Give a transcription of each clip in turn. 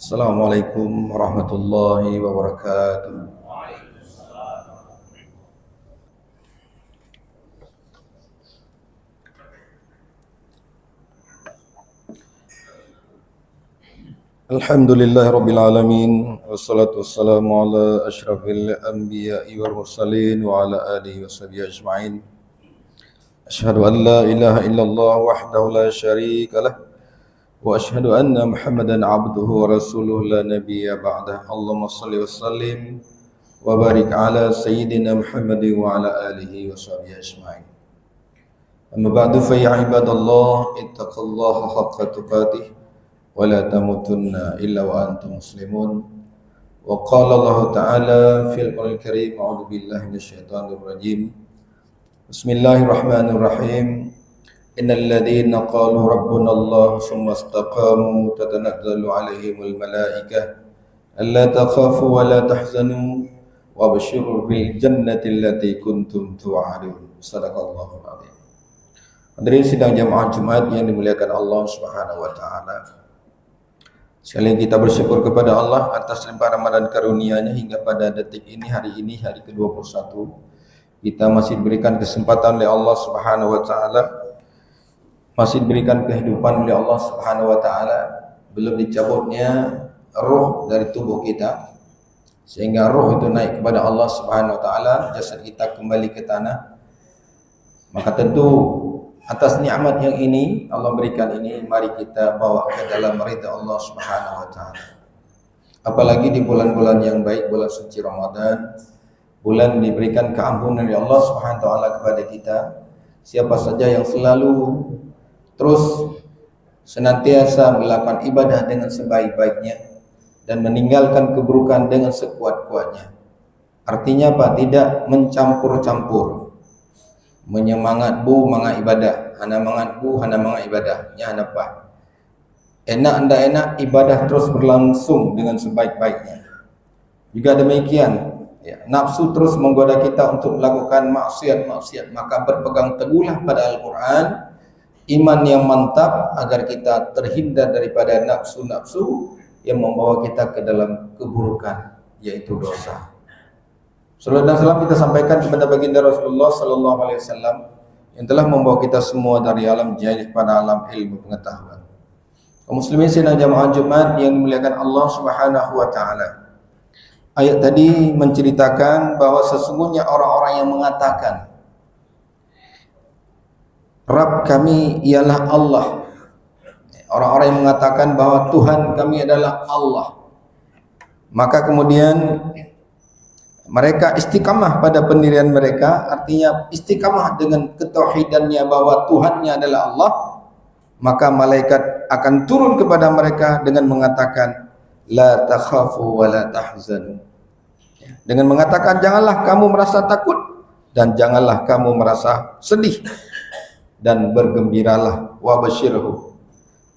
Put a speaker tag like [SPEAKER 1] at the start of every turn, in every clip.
[SPEAKER 1] Assalamualaikum warahmatullahi wabarakatuh. Alhamdulillahi rabbil alamin, wassalatu wassalamu ala asyrafil anbiya'i wal mursalin wa ala alihi washabihi ajma'in. Asyhadu an la ilaha illallah wahdahu la syarika lah wa asyhadu anna Muhammadan abduhu wa rasuluhu la nabiyya ba'dah. Allahumma shalli wa sallim wa barik ala sayyidina Muhammadin wa ala alihi washabihi ajma'in. Amma ba'du fa ya ibadallah ittaqullaha haqqa tuqatih wa la tamutunna illa wa antum muslimun. Wa qala Allah ta'ala fil Qur'anil Karim, a'udzu billahi minasyaitonir rajim. Bismillahirrahmanirrahim. Innal ladzina qalu rabbuna Allah tsumma istaqamu tatanazzalu 'alaihimul malaikah alla takhafu wa la tahzanu wabshiru bil jannati allati kuntum tu'adun. Shadaqallahul adzim. Hadirin sidang jamaah Jumat yang dimuliakan Allah Subhanahu wa taala. Sekali kita bersyukur kepada Allah atas limpahan Ramadan karunia-Nya hingga pada detik ini, hari ke-21 kita masih diberikan kesempatan oleh Allah Subhanahu wa taala, masih diberikan kehidupan oleh Allah Subhanahu wa taala, belum dicabutnya roh dari tubuh kita sehingga roh itu naik kepada Allah Subhanahu wa taala, jasad kita kembali ke tanah. Maka tentu atas nikmat yang ini Allah berikan ini, mari kita bawa ke dalam ridha Allah Subhanahu wa taala. Apalagi di bulan-bulan yang baik, bulan suci Ramadan, bulan diberikan keampunan dari Allah Subhanahu wa taala kepada kita. Siapa saja yang selalu terus senantiasa melakukan ibadah dengan sebaik-baiknya dan meninggalkan keburukan dengan sekuat-kuatnya. Artinya apa? Tidak mencampur-campur. Menyemangat bu mangat ibadah, hana mangat bu hana mangat ibadah, nya hana apa. Enak anda enak ibadah terus berlangsung dengan sebaik-baiknya. Juga demikian, ya, nafsu terus menggoda kita untuk melakukan maksiat, maka berpegang teguhlah pada Al-Quran, iman yang mantap agar kita terhindar daripada nafsu-nafsu yang membawa kita ke dalam keburukan, yaitu dosa. Salawat dan salam kita sampaikan kepada baginda Rasulullah sallallahu alaihi wasallam yang telah membawa kita semua dari alam jahil pada alam ilmu pengetahuan. Kaum muslimin sidang jamaah Jumat yang dimuliakan Allah Subhanahu wa taala. Ayat tadi menceritakan bahwa sesungguhnya orang-orang yang mengatakan Rabb kami ialah Allah. Orang-orang yang mengatakan bahwa Tuhan kami adalah Allah. Maka kemudian mereka istiqamah pada pendirian mereka, artinya istiqamah dengan ketauhidannya bahwa Tuhannya adalah Allah, maka malaikat akan turun kepada mereka dengan mengatakan la takhafu wa la tahzanu. Dengan mengatakan janganlah kamu merasa takut dan janganlah kamu merasa sedih, dan bergembiralah wa basyirhu.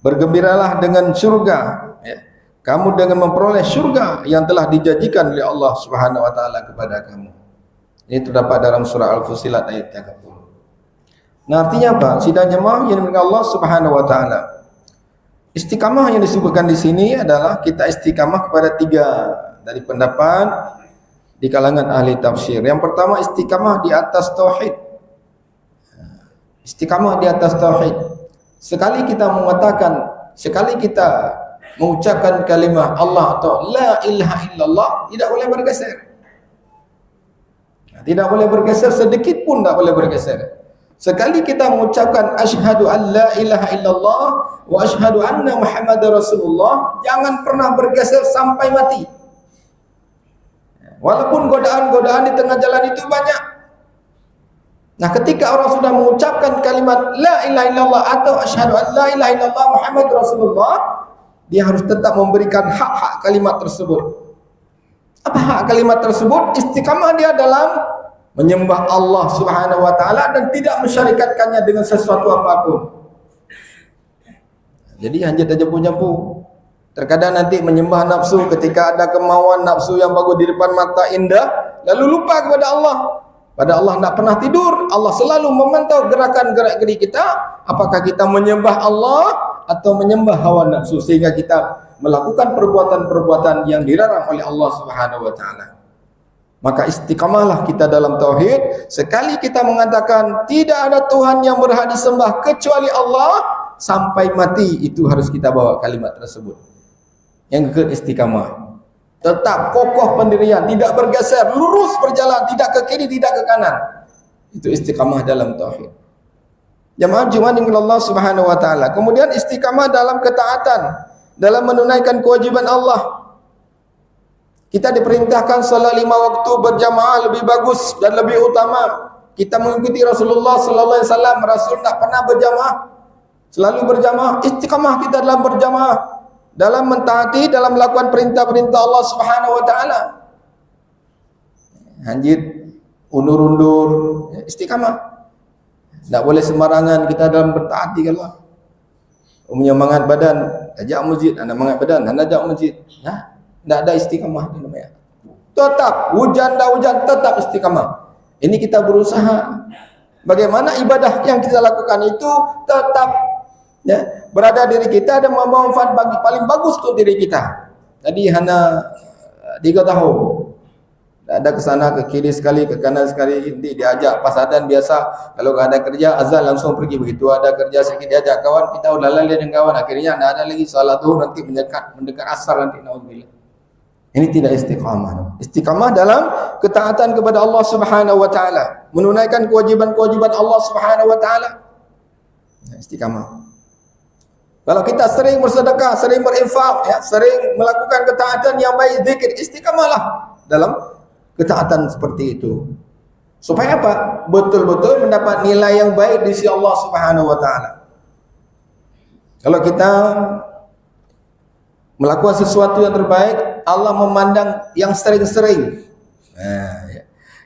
[SPEAKER 1] Bergembiralah dengan surga, ya. Kamu dengan memperoleh surga yang telah dijanjikan oleh Allah Subhanahu wa taala kepada kamu. Ini terdapat dalam surah Al-Fussilat ayat 30. Nah, artinya apa? Sidang jemaah yang dimiliki Allah Subhanahu wa taala. Istiqamah yang disebutkan di sini adalah kita istiqamah kepada tiga dari pendapat di kalangan ahli tafsir. Yang pertama, istiqamah di atas tauhid. Istiqamah di atas tauhid. Sekali kita mengucapkan kalimah Allah atau la ilaha illallah, tidak boleh bergeser. Tidak boleh bergeser sedikit pun, tidak boleh bergeser. Sekali kita mengucapkan asyhadu an la ilaha illallah wa asyhadu anna Muhammadar Rasulullah, jangan pernah bergeser sampai mati. Walaupun godaan-godaan di tengah jalan itu banyak. Nah, ketika orang sudah mengucapkan kalimat la ilaha illallah atau asyhadu an la ilaha illallah Muhammadar Rasulullah, dia harus tetap memberikan hak-hak kalimat tersebut. Apa hak kalimat tersebut? Istiqamah dia dalam menyembah Allah Subhanahu wa taala dan tidak mensyarikatkannya dengan sesuatu apapun. Jadi hanya jampu-jampu. Terkadang nanti menyembah nafsu ketika ada kemauan nafsu yang bagus di depan mata indah, lalu lupa kepada Allah. Pada Allah tidak pernah tidur. Allah selalu memantau gerakan-gerak-gerik kita. Apakah kita menyembah Allah atau menyembah hawa nafsu, sehingga kita melakukan perbuatan-perbuatan yang dilarang oleh Allah Subhanahu wa taala. Maka istiqamahlah kita dalam tauhid. Sekali kita mengatakan tidak ada Tuhan yang berhak disembah kecuali Allah, sampai mati itu harus kita bawa kalimat tersebut. Yang kedua, istiqamah. Tetap kokoh pendirian, tidak bergeser, lurus berjalan, tidak ke kiri, tidak ke kanan. Itu istiqamah dalam tauhid. Jamaah Jumat dengan Allah Subhanahu wa taala. Kemudian istiqamah dalam ketaatan, dalam menunaikan kewajiban Allah. Kita diperintahkan salat 5 waktu berjamaah lebih bagus dan lebih utama. Kita mengikuti Rasulullah sallallahu alaihi wasallam. Rasul tak pernah berjamaah, selalu berjamaah. Istiqamah kita dalam berjamaah, dalam mentaati, dalam melakukan perintah-perintah Allah Subhanahu wa taala. Hanjit, undur-undur, istiqamah. Tak boleh sembarangan kita dalam bertaati Allah. Menyemangat badan, ajak masjid, anda mangat badan, anda ajak masjid. Tak ada istiqamah itu namanya. Tetap hujan tak hujan, tetap istiqamah. Ini kita berusaha. Bagaimana ibadah yang kita lakukan itu tetap berada diri kita dan membawa manfaat paling bagus untuk diri kita. Tadi hanya 3 tahun. Ada ke sana ke kiri sekali, ke kanan sekali, nanti diajak pasadan biasa. Kalau ada kerja azan langsung pergi begitu. Ada kerja sedikit diajak kawan, kita udah lalai dengan kawan. Akhirnya tidak ada lagi salat zuhur, nanti mendekat asar nanti naudzubillah. Ini tidak istiqamah. Istiqamah dalam ketaatan kepada Allah Subhanahu wa taala, menunaikan kewajiban-kewajiban Allah Subhanahu wa taala. Istiqamah. Kalau kita sering bersedekah, sering berinfak, sering melakukan ketaatan yang baik, zikir, istiqamahlah dalam ketaatan seperti itu. Supaya apa? Betul-betul mendapat nilai yang baik di sisi Allah Subhanahu wa taala. Kalau kita melakukan sesuatu yang terbaik, Allah memandang yang sering-sering.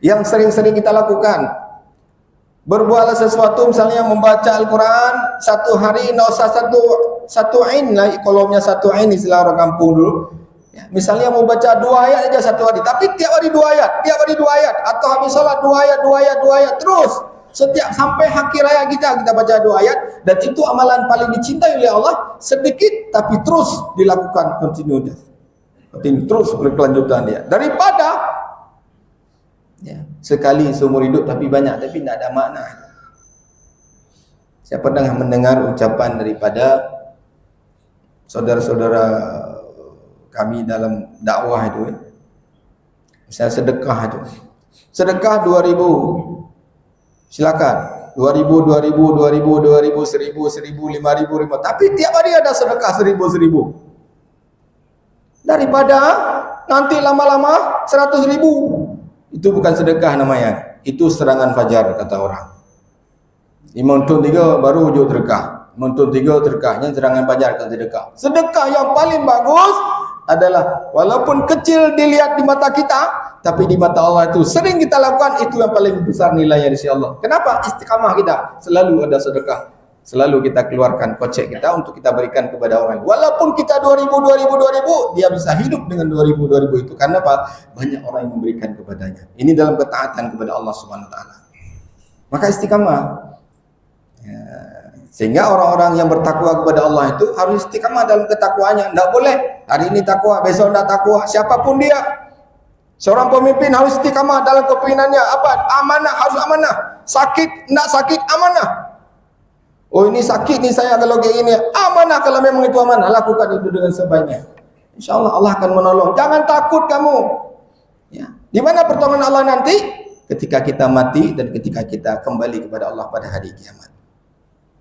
[SPEAKER 1] Yang sering-sering kita lakukan. Berbuatlah sesuatu, misalnya membaca Al-Quran satu hari, tidak usah satu ain lah, kolomnya satu ain istilah orang kampung dulu. Misalnya mau baca 2 ayat aja satu hari, tapi tiap hari 2 ayat, tiap hari 2 ayat, atau habis salat 2 ayat, 2 ayat, 2 ayat terus. Setiap sampai akhir raya kita baca 2 ayat, dan itu amalan paling dicintai oleh Allah. Sedikit tapi terus dilakukan continuous. Terus berkelanjutan dia. Daripada sekali seumur hidup tapi banyak tapi tidak ada makna. Saya pernah mendengar ucapan daripada saudara-saudara kami dalam dakwah itu. Misalnya sedekah itu. Sedekah 2.000. Silakan. 2.000, 2.000, 2.000, 2.000, 1.000, 1.000, 5.000, 5.000. Tapi tiap hari ada sedekah 1.000, 1.000. Daripada nanti lama-lama 100.000. Itu bukan sedekah namanya. Itu serangan fajar kata orang. Imuntun 3 baru wujud sedekah. Imuntun 3 sedekahnya serangan fajar kan sedekah. Sedekah yang paling bagus adalah walaupun kecil dilihat di mata kita, tapi di mata Allah itu sering kita lakukan, itu yang paling besar nilainya di sisi Allah. Kenapa? Istiqamah kita. Selalu ada sedekah. Selalu kita keluarkan kocek kita untuk kita berikan kepada orang. Walaupun kita 2.000, 2.000, 2.000, dia bisa hidup dengan 2.000, 2.000 itu. Karena apa? Banyak orang yang memberikan kepadanya. Ini dalam ketaatan kepada Allah Subhanahu wa taala. Maka istiqamah. Sehingga orang-orang yang bertakwa kepada Allah itu harus istiqamah dalam ketakwaannya. Tidak boleh hari ini takwa, besok tidak takwa. Siapapun dia. Seorang pemimpin harus istiqamah dalam kepemimpinannya. Apa? Amanah, harus amanah. Sakit, tidak sakit, amanah. Oh ini sakit nih saya kalau kayak gini. Amanah, kalau memang itu amanah, lakukan itu dengan sebaiknya. InsyaAllah Allah akan menolong. Jangan takut kamu. Di mana pertolongan Allah nanti? Ketika kita mati dan ketika kita kembali kepada Allah pada hari kiamat.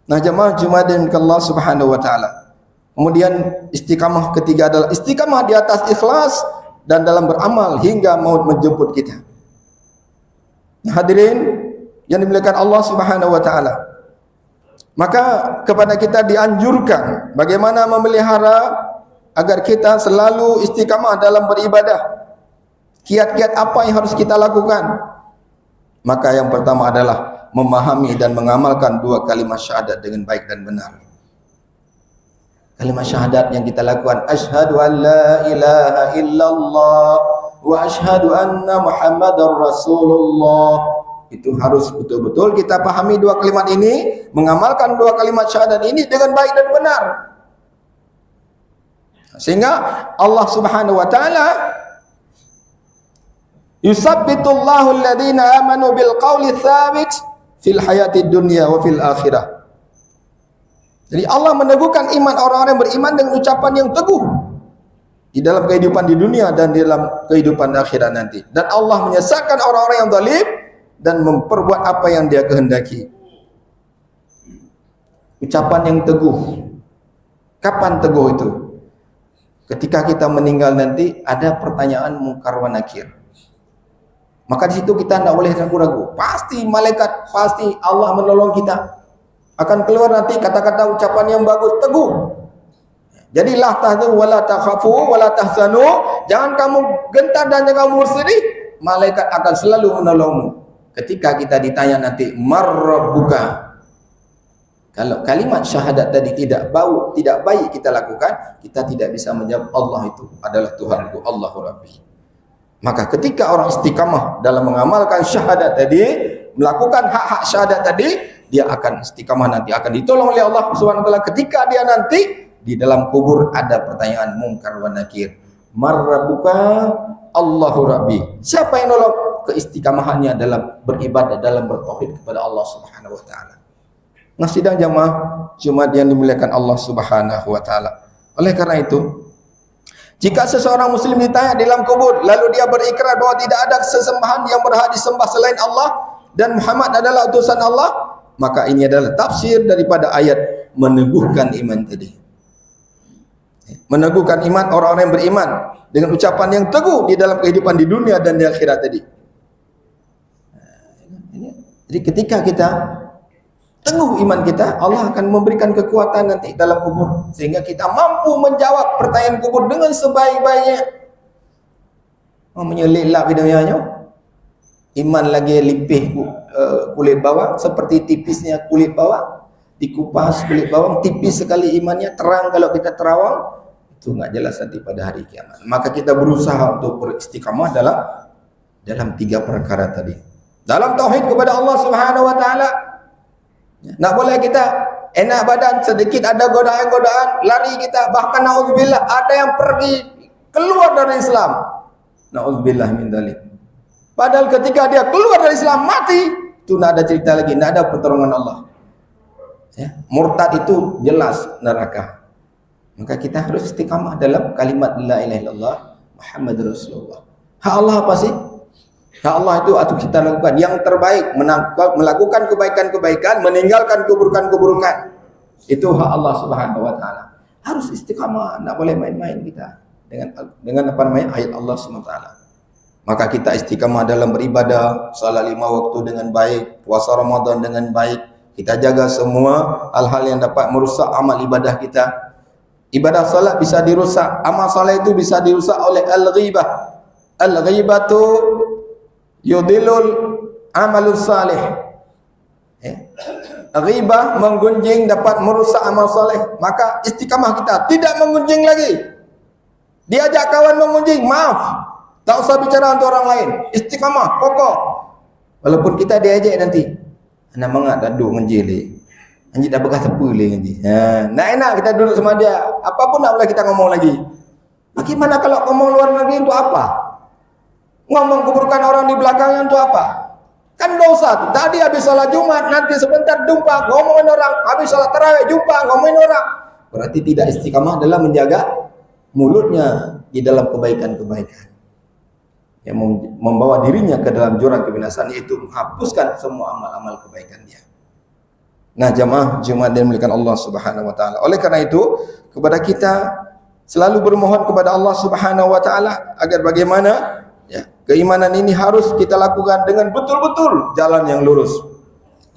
[SPEAKER 1] Nah jemaah Jumat dan Allah Subhanahu wa taala. Kemudian istiqamah ketiga adalah istiqamah di atas ikhlas dan dalam beramal hingga maut menjemput kita. Nah, hadirin yang dimuliakan Allah Subhanahu wa taala. Maka kepada kita dianjurkan bagaimana memelihara agar kita selalu istiqamah dalam beribadah. Kiat-kiat apa yang harus kita lakukan? Maka yang pertama adalah memahami dan mengamalkan 2 kalimat syahadat dengan baik dan benar. Kalimat syahadat yang kita lakukan, asyhadu an la ilaha illallah wa asyhadu anna Muhammadar Rasulullah. Itu harus betul-betul kita pahami dua kalimat ini, mengamalkan dua kalimat syahadat ini dengan baik dan benar. Sehingga Allah Subhanahu wa taala yusabbitullahu alladhina amanu bil qawli tsabit fil hayatid dunya wa fil akhirah. Jadi Allah meneguhkan iman orang-orang yang beriman dengan ucapan yang teguh di dalam kehidupan di dunia dan di dalam kehidupan akhirat nanti. Dan Allah menyesatkan orang-orang yang zalim dan memperbuat apa yang Dia kehendaki. Ucapan yang teguh. Kapan teguh itu? Ketika kita meninggal nanti ada pertanyaan mungkar wa nakir. Maka di situ kita tidak boleh ragu-ragu. Pasti malaikat, pasti Allah menolong kita. Akan keluar nanti kata-kata ucapan yang bagus, teguh. Jadi la tahzanu wala takhafu wala tahzanu, jangan kamu gentar dan jangan kamu bersedih, malaikat akan selalu menolongmu. Ketika kita ditanya nanti marrabbuka, kalau kalimat syahadat tadi tidak baik kita lakukan, kita tidak bisa menjawab Allah itu adalah Tuhanku, Allahu Rabbi. Maka ketika orang istiqamah dalam mengamalkan syahadat tadi, melakukan hak-hak syahadat tadi, dia akan istiqamah nanti, akan ditolong oleh Allah Subhanahu wa taala. Ketika dia nanti di dalam kubur ada pertanyaan mungkar wa nakir. Marrabbuka, Allahu Rabbi. Siapa yang nolong keistiqamahannya dalam beribadah, dalam bertauhid kepada Allah Subhanahu wa taala. Nah, sidang jamaah Jumat yang dimuliakan Allah Subhanahu wa taala. Oleh karena itu, jika seseorang muslim ditanya di dalam kubur lalu dia berikrar bahwa tidak ada sesembahan yang berhak disembah selain Allah dan Muhammad adalah utusan Allah, maka ini adalah tafsir daripada ayat meneguhkan iman tadi. Meneguhkan iman orang-orang yang beriman dengan ucapan yang teguh di dalam kehidupan di dunia dan di akhirat tadi. Jadi ketika kita teguh iman kita, Allah akan memberikan kekuatan nanti dalam kubur sehingga kita mampu menjawab pertanyaan kubur dengan sebaik-baiknya. Menyelilap hidupnya, iman lagi lipih kulit bawang, seperti tipisnya kulit bawang, dikupas kulit bawang, tipis sekali imannya, terang kalau kita terawang. Itu enggak jelas nanti pada hari kiamat. Maka kita berusaha untuk beristiqamah dalam tiga perkara tadi. Dalam tauhid kepada Allah Subhanahu wa taala. Enggak boleh kita enak badan, sedikit ada godaan-godaan, lari kita, bahkan naudzubillah ada yang pergi keluar dari Islam. Naudzubillah min dzalik. Padahal ketika dia keluar dari Islam mati, itu enggak ada cerita lagi, enggak ada pertolongan Allah. Ya, murtad itu jelas neraka. Maka kita harus istiqamah dalam kalimat la ilaha illallah Muhammadur Rasulullah. Hak Allah apa sih? Hak Allah itu atau kita lakukan yang terbaik, melakukan kebaikan-kebaikan, meninggalkan keburukan-keburukan. Itu hak Allah Subhanahu wa taala. Harus istiqamah, enggak boleh main-main kita dengan apa namanya ayat Allah Subhanahu wa taala. Maka kita istiqamah dalam beribadah, salat 5 waktu dengan baik, puasa Ramadan dengan baik. Kita jaga semua hal-hal yang dapat merusak amal ibadah kita. Ibadah salat bisa dirusak, amal salat itu bisa dirusak oleh al-ghibah. Al-ghibatu yudilul amalus salih. Ghibah menggunjing dapat merusak amal saleh. Maka istiqamah kita tidak menggunjing lagi. Diajak kawan menggunjing, maaf, tak usah bicara untuk orang lain. Istiqamah, kokoh. Walaupun kita diajak nanti, anak mengat duduk menjeli. Anjir dah bekas apa lagi nanti. Nak enak kita duduk sama dia. Apapun tak boleh kita ngomong lagi. Bagaimana kalau ngomong luar negeri untuk apa? Ngomong keburukan orang di belakangnya untuk apa? Kan dosa. Tadi habis salat Jumat, nanti sebentar jumpa ngomongin orang. Habis salat tarawih jumpa ngomongin orang. Berarti tidak istiqamah dalam menjaga mulutnya di dalam kebaikan-kebaikan. Yang membawa dirinya ke dalam jurang kebinasaan, yaitu menghapuskan semua amal-amal kebaikan dia. Nah, jamaah Jumat yang dimuliakan Allah Subhanahu wa taala. Oleh karena itu, kepada kita selalu bermohon kepada Allah Subhanahu wa taala agar bagaimana ya, keimanan ini harus kita lakukan dengan betul-betul jalan yang lurus.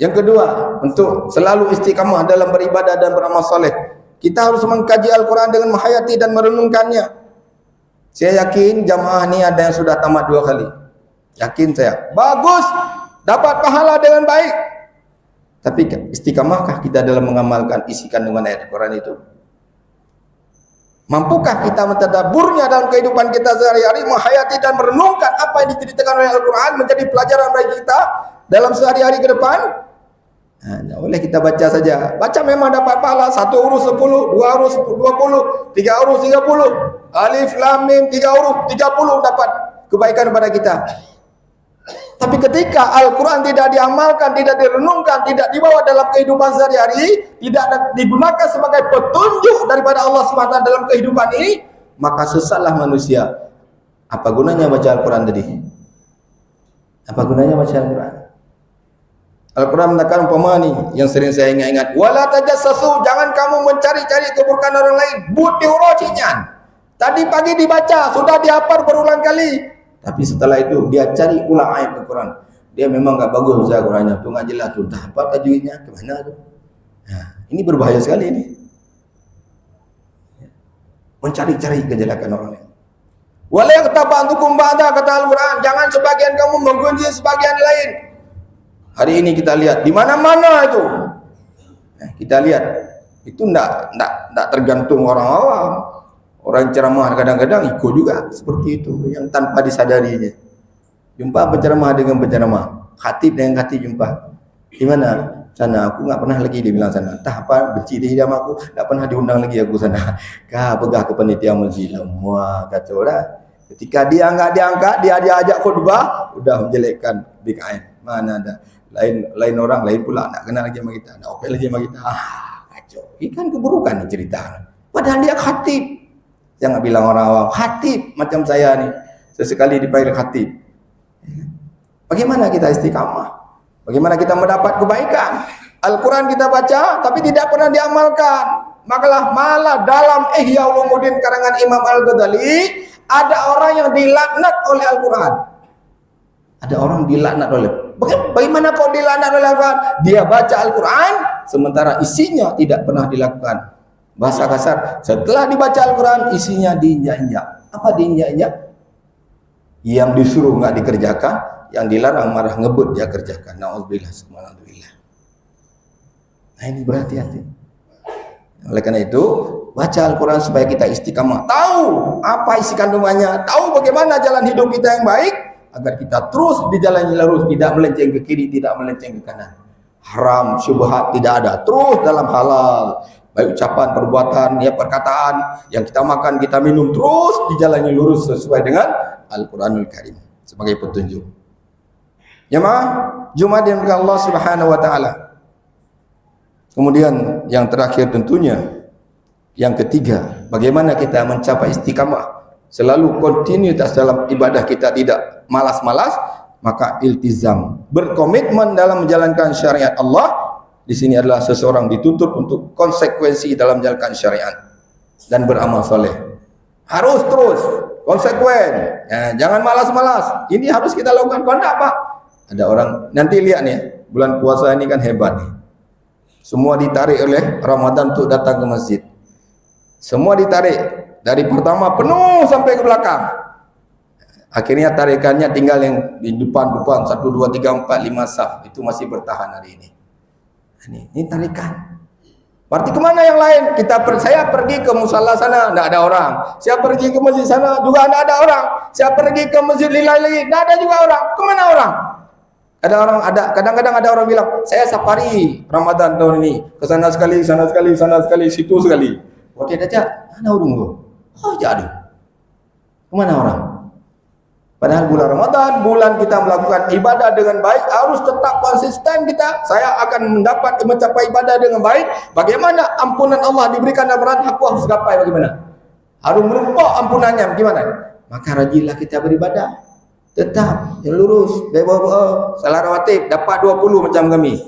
[SPEAKER 1] Yang kedua, untuk selalu istiqamah dalam beribadah dan beramal saleh, kita harus mengkaji Al-Quran dengan menghayati dan merenungkannya. Saya yakin jamaah ini ada yang sudah tamat 2 kali. Yakin saya. Bagus, dapat pahala dengan baik. Tapi istiqamahkah kita dalam mengamalkan isi kandungan ayat Al-Quran itu? Mampukah kita mentadaburnya dalam kehidupan kita sehari-hari, menghayati dan merenungkan apa yang diceritakan oleh Al-Quran menjadi pelajaran bagi kita dalam sehari-hari ke depan? Tak boleh kita baca saja. Baca memang dapat pahala. 1 huruf 10, 2 huruf 20, 3 huruf 30. Alif, lam, mim, 3 huruf 30 dapat kebaikan kepada kita. Tapi ketika Al-Quran tidak diamalkan, tidak direnungkan, tidak dibawa dalam kehidupan sehari-hari, tidak digunakan sebagai petunjuk daripada Allah SWT dalam kehidupan ini, maka sesatlah manusia. Apa gunanya baca Al-Quran tadi? Apa gunanya baca Al-Quran? Al-Quran mengatakan umpama ni yang sering saya ingat-ingat, wala tajassasu, jangan kamu mencari-cari keburukan orang lain. Buti urocinyan. Tadi pagi dibaca, sudah dihafal berulang kali. Tapi setelah itu dia cari ulang ayat Al-Quran. Dia memang tak bagus baca Al-Qurannya. Tu enggak jelas tu. Entah apa tajwidnya, ke mana tu. Ini berbahaya sekali ini. Mencari-cari kejelekan orang lain. Wala yaqtabantukum ba'da, kata Al-Quran, jangan sebagian kamu menggunjing sebagian lain. Hari ini kita lihat di mana-mana itu. Kita lihat itu enggak tergantung orang awam. Orang ceramah kadang-kadang ikut juga seperti itu, yang tanpa disadarinya. Jumpa penceramah dengan penceramah, khatib dengan khatib jumpa. Di mana? Sana. Aku enggak pernah lagi dia bilang sana. Entah apa benci di hidup aku, enggak pernah diundang lagi aku sana. Pegah ke panitia masjid. Wah, kacau dah. Ketika dia enggak diangkat, dia ajak khutbah, udah menjelekkan BKM. Mana ada lain orang lain pula nak kenal lagi sama kita, nak opel lagi sama kita. Kacau. Ini kan keburukan ni cerita. Padahal dia khatib. Jangan bilang orang awam, khatib macam saya ni. Sesekali dipanggil khatib. Bagaimana kita istiqamah? Bagaimana kita mendapat kebaikan? Al-Quran kita baca, tapi tidak pernah diamalkan. Malah dalam Ihya Ulumuddin karangan Imam Al-Ghazali, ada orang yang dilaknat oleh Al-Quran. Ada orang dilaknat oleh. Bagaimana kau dilaknat oleh Al-Quran? Dia baca Al-Quran, sementara isinya tidak pernah dilakukan. Bahasa kasar, setelah dibaca Al-Quran, isinya diinjak-injak. Apa diinjak-injak? Yang disuruh enggak dikerjakan, yang dilarang marah ngebut dia kerjakan. Na'udzubillah, subhanallah. Nah, ini berhati-hati. Oleh karena itu, baca Al-Quran supaya kita istiqamah, tahu apa isi kandungannya, tahu bagaimana jalan hidup kita yang baik, agar kita terus di jalan yang lurus, tidak melenceng ke kiri, tidak melenceng ke kanan. Haram, syubhat tidak ada, terus dalam halal. Baik ucapan, perbuatan, ya perkataan, yang kita makan, kita minum, terus di jalan yang lurus sesuai dengan Al-Quranul Karim sebagai petunjuk. Jemaah Jumat yang dimuliakan Allah Subhanahu wa taala. Kemudian yang terakhir tentunya yang ketiga, bagaimana kita mencapai istiqamah, selalu kontinuitas dalam ibadah kita, tidak malas-malas, maka iltizam, berkomitmen dalam menjalankan syariat Allah. Di sini adalah seseorang dituntut untuk konsekuensi dalam menjalankan syariat dan beramal soleh. Harus terus konsekuen. Jangan malas-malas. Ini harus kita lakukan. Kalau enggak apa? Ada orang nanti lihat nih, bulan puasa ini kan hebat nih. Semua ditarik oleh Ramadan untuk datang ke masjid. Semua ditarik dari pertama penuh sampai ke belakang. Akhirnya tarikannya tinggal yang di depan 1, 2, 3, 4, 5 saf. Itu masih bertahan hari ini. Ini tarikan. Berarti kemana yang lain? Saya pergi ke musala sana, tidak ada orang. Saya pergi ke masjid sana, juga tidak ada orang. Saya pergi ke masjid lillahi lagi, tidak ada juga orang. Kemana orang? Kadang-kadang ada orang bilang, saya safari Ramadan tahun ini, ke sana sekali, sana sekali, sana sekali, situ sekali. Waktu dia mana orang tu? Oh, jatuh. Kemana orang? Padahal bulan Ramadan, bulan kita melakukan ibadah dengan baik, harus tetap konsisten kita. Saya akan mencapai ibadah dengan baik. Bagaimana ampunan Allah diberikan dalam Ramadan, aku harus gapai bagaimana? Harus menumpuk ampunannya bagaimana? Maka rajinlah kita beribadah. Tetap yang lurus, bawa salat rawatib dapat 20 macam kami.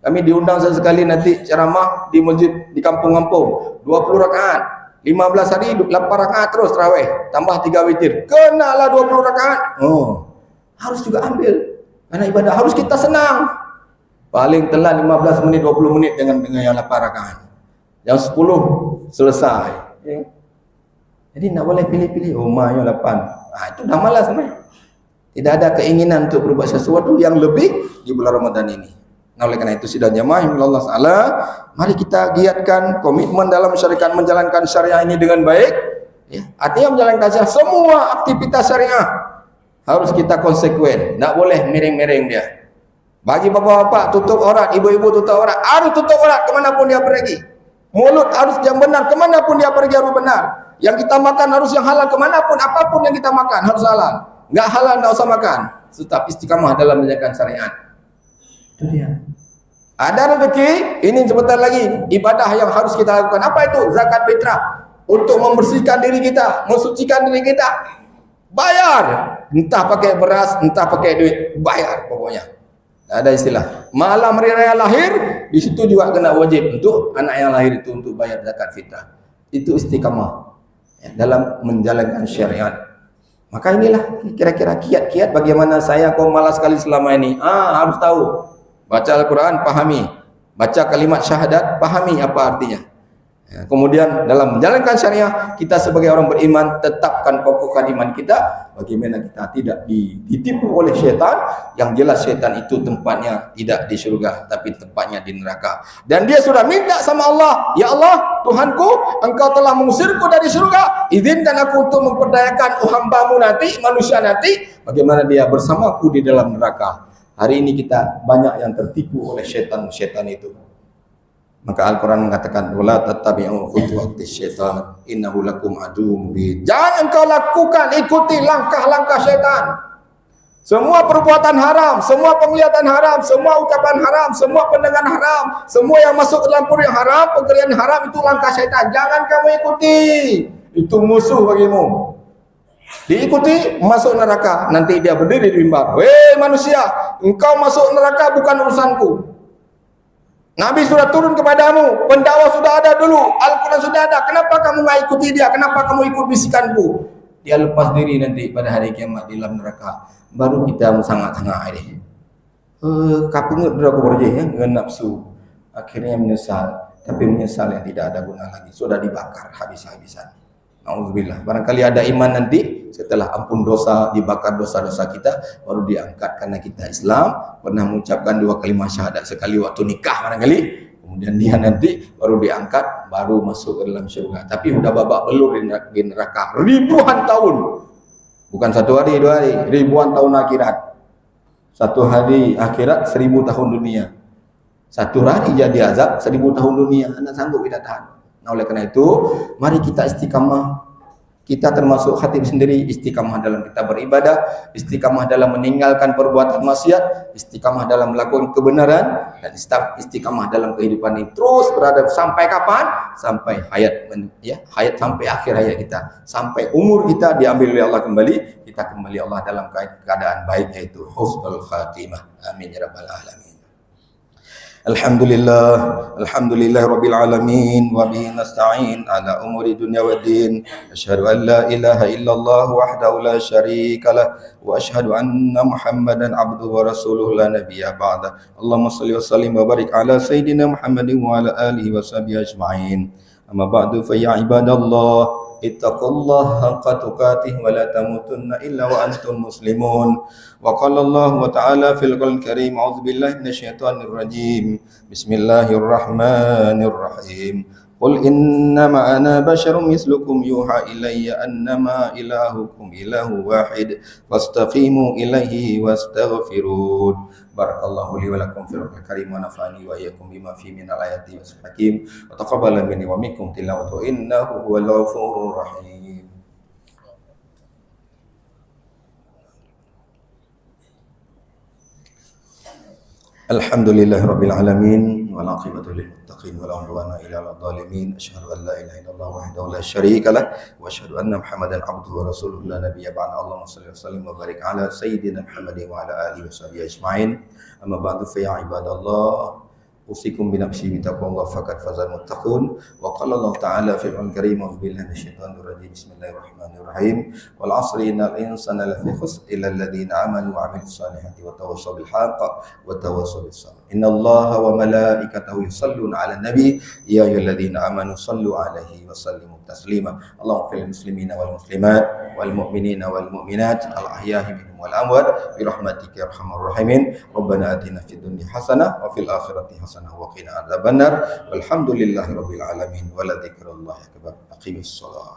[SPEAKER 1] Kami diundang sesekali nanti ceramah di masjid di kampung-kampung, 20 rakaat. 15 hari 8 rakaat terus tarawih, tambah 3 witir. Kenalah 20 rakaat. Harus juga ambil. Karena ibadah harus kita senang. Paling telat 15 menit 20 menit dengan yang 8 rakaat. Yang 10 selesai. Jadi nak boleh pilih-pilih. Mahnya 8. Itu dah malas sebenarnya. Tidak ada keinginan untuk berbuat sesuatu yang lebih di bulan Ramadan ini. Nah, oleh karena itu sidang jamaah yang Allah Taala, mari kita giatkan komitmen dalam syariat, menjalankan syariah ini dengan baik. Artinya menjalankan syariah, semua aktivitas syariah harus kita konsekuen, tak boleh miring-miring dia. Bagi bapak-bapak tutup aurat, ibu-ibu tutup aurat, harus tutup aurat kemanapun dia pergi. Mulut harus yang benar kemanapun dia pergi harus benar. Yang kita makan harus yang halal kemanapun, apapun yang kita makan harus halal. Enggak halal enggak usah makan. Tetap istiqamah dalam menjalankan syariat. Itu dia. Ada rezeki, ini sebentar lagi ibadah yang harus kita lakukan. Apa itu? Zakat fitrah. Untuk membersihkan diri kita, mensucikan diri kita. Bayar. Entah pakai beras, entah pakai duit, bayar pokoknya. Ada istilah malam hari raya lahir, di situ juga kena wajib untuk anak yang lahir itu untuk bayar zakat fitrah. Itu istiqamah ya, dalam menjalankan syariat. Maka inilah kira-kira kiat-kiat bagaimana saya kok malas sekali selama ini. Harus tahu. Baca Al-Quran, pahami. Baca kalimat syahadat, pahami apa artinya. Ya, kemudian dalam menjalankan syariah, kita sebagai orang beriman tetapkan kokohkan iman kita. Bagaimana kita tidak ditipu oleh syaitan. Yang jelas syaitan itu tempatnya tidak di surga, tapi tempatnya di neraka. Dan dia sudah minta sama Allah, ya Allah, Tuhanku, Engkau telah mengusirku dari surga, izinkan aku untuk memperdayakan hambamu nanti, manusia nanti, bagaimana dia bersamaku di dalam neraka. Hari ini kita banyak yang tertipu oleh syaitan-syaitan itu. Maka Al-Quran mengatakan, wala tattabi'u khutuwati syaitan innahu lakum aduwwum mubin. Jangan engkau lakukan, ikuti langkah-langkah syaitan. Semua perbuatan haram, semua penglihatan haram, semua ucapan haram, semua pendengaran haram, semua yang masuk ke dalam perut yang haram, pekerjaan haram, itu langkah syaitan. Jangan kamu ikuti. Itu musuh bagimu. Diikuti, masuk neraka. Nanti dia berdiri di mimbar. Weh manusia, engkau masuk neraka bukan urusanku. Nabi sudah turun kepadamu, pendakwah sudah ada dulu, Al-Quran sudah ada. Kenapa kamu nggak ikuti dia? Kenapa kamu ikut bisikanku? Dia lepas diri nanti pada hari kiamat di dalam neraka. Baru kita sangat-sangat ini. Kapungut berapa berje ya, dengan nafsu. Akhirnya menyesal, tapi menyesal yang tidak ada guna lagi. Sudah dibakar habis-habisan. Nauzubillah. Barangkali ada iman nanti setelah ampun dosa, dibakar dosa-dosa kita, baru diangkat karena kita Islam, pernah mengucapkan 2 kalimat syahadat sekali waktu nikah barangkali, kemudian dia nanti baru diangkat, baru masuk ke dalam surga. Tapi sudah babak belur di neraka ribuan tahun, bukan 1 hari 2 hari, ribuan tahun akhirat. 1 hari akhirat 1000 tahun dunia. 1 hari jadi azab 1000 tahun dunia. Anda sanggup kita tahan? Nah, oleh karena itu, mari kita istiqamah. Kita termasuk khatib sendiri, istiqamah dalam kita beribadah, istiqamah dalam meninggalkan perbuatan maksiat, istiqamah dalam melakukan kebenaran, dan istiqamah dalam kehidupan ini terus berada sampai kapan? Sampai hayat, ya, hayat sampai akhir hayat kita, sampai umur kita diambil oleh Allah kembali, kita kembali Allah dalam keadaan baik, yaitu husnul khatimah. Amin ya rabbal alamin. Alhamdulillah rabbil alamin wa bihi nasta'in ala umuri dunya waddin. Asyhadu an la ilaha illallah wahdahu la syarika lah wa asyhadu anna Muhammadan abduhu wa rasuluhu la nabiyya ba'da. Allahumma shalli wa sallim wa barik ala sayyidina Muhammadin wa ala alihi wa sahbihi ajma'in. Amma ba'du fa ya ibadallah ittaqullaha haqqa tuqatih wa la tamutunna illa wa antum muslimun. Wa qala Allah wa ta'ala fil Qur'anil Karim, a'udzu billahi minasyaitonir rajim. Bismillahirrahmanirrahim. Qul innama ana basyarum mislukum yuha ilayya annama ilahukum ilahu wahid fastaqimu ilaihi wastaghfirun. Barakallahu li wa lakum fil Qur'anil Karim wa nafa'ani wa iyyakum bima fihi minal ayati was hakim wa taqabbala minni wa minkum tilawatu innahu huwal ghafurur rahim. Alhamdulillahirabbil alamin wal aqibatu lil muttaqin wa la udwana illa 'alal zalimin. Asyhadu an la ilaha illallah wahdahu la syarika lah wa asyhadu anna Muhammadan abduhu wa rasuluhu la nabiyya ba'da. Allahumma shalli wa sallim wa barik ala sayyidina Muhammadin wa ala alihi wa sahbihi ajma'in. Amma ba'du fa ya ibadallah, usikum bi nafsi bi taqwallah faqad fazal muttaqun. Wa qala Allah ta'ala fil Qur'anil Karim, a'udzu billahi minasyaitonir rajim. Bismillahirrahmanirrahim. Wal 'asri innal insana lafi khusr illa alladziina amanu wa 'amilus solihati wa tawassaw bil haqqi wa tawassaw bis sabr. Innallaha wa malaikatahu yusholluna 'alan nabi ya ayyuhalladzina amanu shallu 'alaihi wa sallimu taslima. Allahumma fil muslimina wal muslimat wal mu'minina wal mu'minat al ahya'i minhum wal amwat bi rahmatika ya arhamar rahimin. Rabbana atina fid dunya hasanah wa fil akhirati hasanah wa qina adzabannar. Walhamdulillahirabbil alamin wa la dzikrullahi akbar. Aqimissalah.